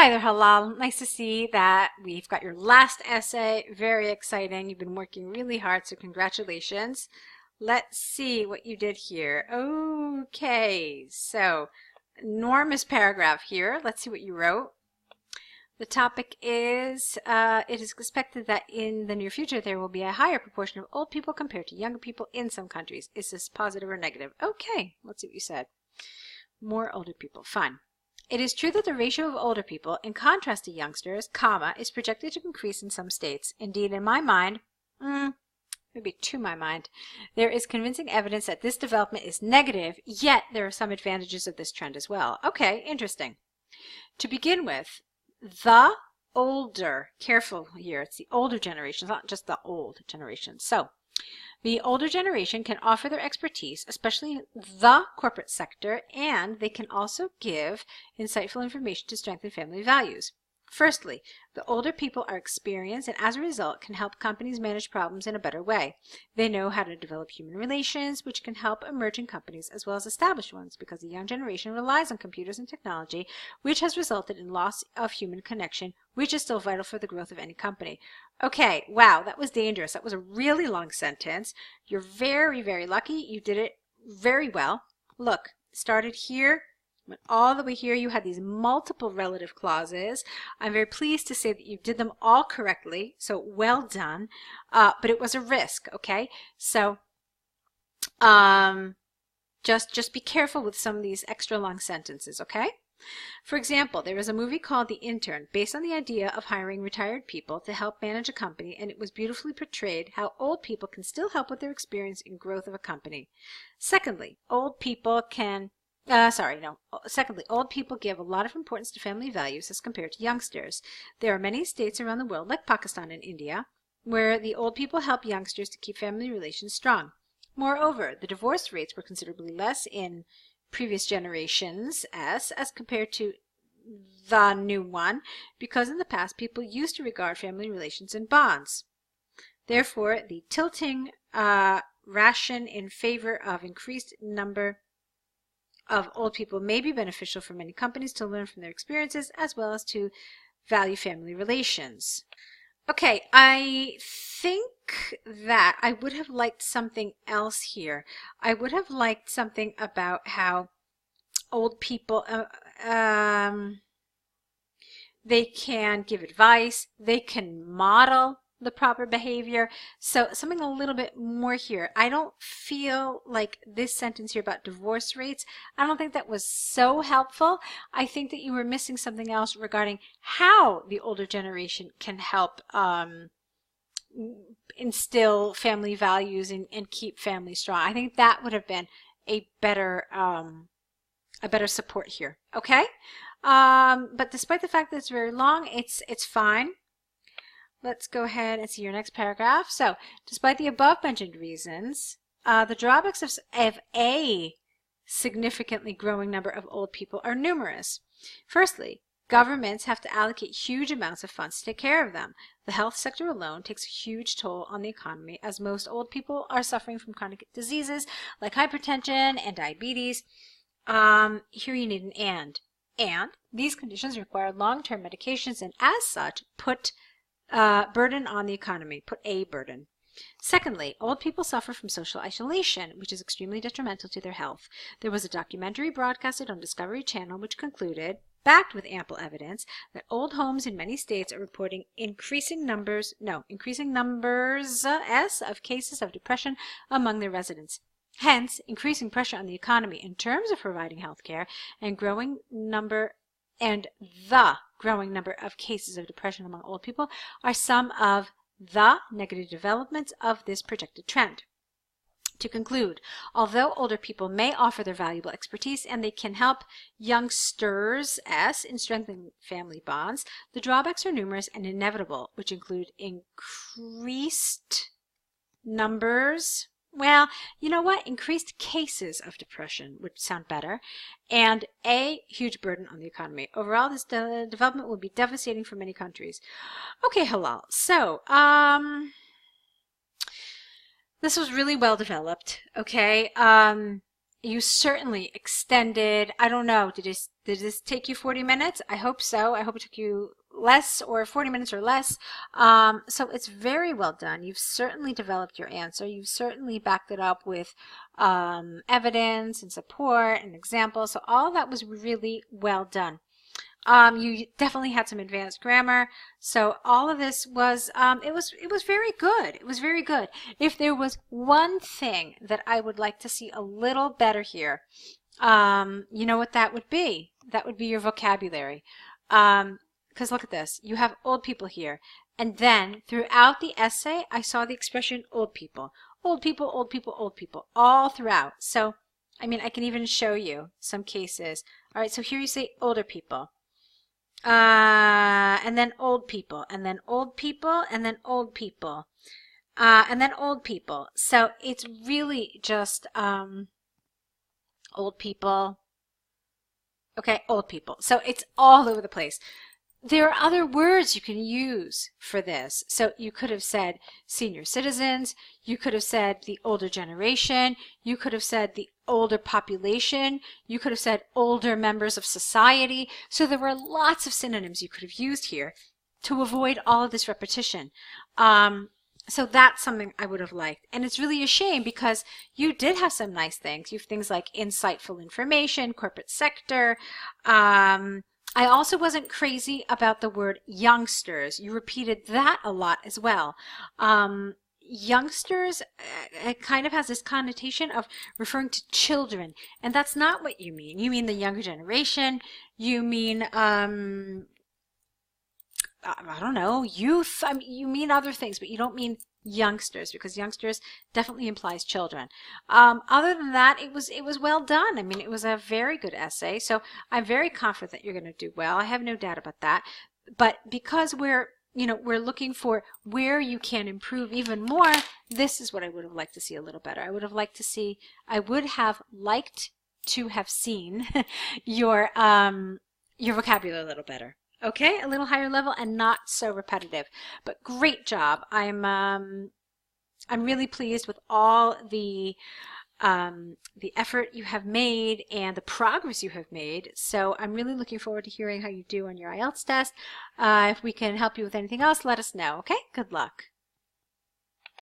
Hi there, Hilal. Nice to see that we've got your last essay. Very exciting. You've been working really hard, so congratulations. Let's see what you did here. Okay, so enormous paragraph here. Let's see what you wrote. The topic is, it is expected that in the near future there will be a higher proportion of old people compared to younger people in some countries. Is this positive or negative? Okay, let's see what you said. More older people. Fine. It is true that the ratio of older people, in contrast to youngsters, is projected to increase in some states. Indeed, in my mind, maybe to my mind, there is convincing evidence that this development is negative, yet there are some advantages of this trend as well. Okay, interesting. To begin with, the older, careful here, it's the older generation, it's not just the old generation. So, the older generation can offer their expertise, especially the corporate sector, and they can also give insightful information to strengthen family values. Firstly, the older people are experienced and as a result can help companies manage problems in a better way. They know how to develop human relations, which can help emerging companies as well as established ones, because the young generation relies on computers and technology, which has resulted in loss of human connection, which is still vital for the growth of any company. Okay, wow, that was dangerous. That was a really long sentence. You're very, very lucky. You did it very well. Look, started here. Went all the way here. You had these multiple relative clauses. I'm very pleased to say that you did them all correctly, so well done. But it was a risk, okay? So just be careful with some of these extra long sentences, okay? For example, there was a movie called The Intern, based on the idea of hiring retired people to help manage a company, and it was beautifully portrayed how old people can still help with their experience in growth of a company. Secondly, old people old people give a lot of importance to family values as compared to youngsters. There are many states around the world, like Pakistan and India, where the old people help youngsters to keep family relations strong. Moreover, the divorce rates were considerably less in previous generations as compared to the new one, because in the past people used to regard family relations in bonds. Therefore, the tilting ration in favor of increased number of old people may be beneficial for many companies to learn from their experiences as well as to value family relations. Okay, I think that I would have liked something else here. I would have liked something about how old people, they can give advice, they can model the proper behavior. So something a little bit more here. I don't feel like this sentence here about divorce rates, I don't think that was so helpful. I think that you were missing something else regarding how the older generation can help instill family values and keep families strong. I think that would have been a better support here. Okay, but despite the fact that it's very long, it's fine. Let's go ahead and see your next paragraph. So, despite the above mentioned reasons, the drawbacks of a significantly growing number of old people are numerous. Firstly, governments have to allocate huge amounts of funds to take care of them. The health sector alone takes a huge toll on the economy, as most old people are suffering from chronic diseases like hypertension and diabetes. Here you need an and. And these conditions require long-term medications and as such put burden on the economy, put a burden. Secondly, old people suffer from social isolation, which is extremely detrimental to their health. There was a documentary broadcasted on Discovery Channel which concluded, backed with ample evidence, that old homes in many states are reporting increasing numbers of cases of depression among their residents. Hence, increasing pressure on the economy in terms of providing health care and the growing number of cases of depression among old people are some of the negative developments of this projected trend. To conclude, although older people may offer their valuable expertise and they can help youngsters in strengthening family bonds, the drawbacks are numerous and inevitable, which include increased numbers. Well, you know what? Increased cases of depression would sound better. And a huge burden on the economy. Overall, this development will be devastating for many countries. Okay, Hilal. So, this was really well developed. Okay. You certainly extended, I don't know, did this take you 40 minutes? I hope so. I hope it took you less, or 40 minutes or less. So it's very well done. You've certainly developed your answer. You've certainly backed it up with evidence and support and examples. So all of that was really well done. You definitely had some advanced grammar. So all of this was, it was very good. It was very good. If there was one thing that I would like to see a little better here, you know what that would be? That would be your vocabulary. Because look at this. You have old people here. And then throughout the essay, I saw the expression old people. Old people, old people, old people, all throughout. So, I mean, I can even show you some cases. All right, so here you say older people. And then old people, and then old people, and then old people, and then old people. So it's really just old people. Okay, old people. So it's all over the place. There are other words you can use for this. So you could have said senior citizens. You could have said the older generation. You could have said the older population. You could have said older members of society. So there were lots of synonyms you could have used here to avoid all of this repetition. So that's something I would have liked. And it's really a shame because you did have some nice things. You have things like insightful information, corporate sector. I also wasn't crazy about the word youngsters. You repeated that a lot as well. Youngsters, it kind of has this connotation of referring to children, and that's not what you mean. You mean the younger generation. You mean, I don't know, youth. I mean, you mean other things, but you don't mean youngsters, because youngsters definitely implies children. Other than that, it was well done. I mean, it was a very good essay, so I'm very confident that you're going to do well. I have no doubt about that. But because we're looking for where you can improve even more, this is what I would have liked to see a little better. I would have liked to have seen your vocabulary a little better. Okay, a little higher level and not so repetitive. But great job. I'm really pleased with all the effort you have made and the progress you have made. So I'm really looking forward to hearing how you do on your IELTS test. If we can help you with anything else, let us know. Okay, good luck.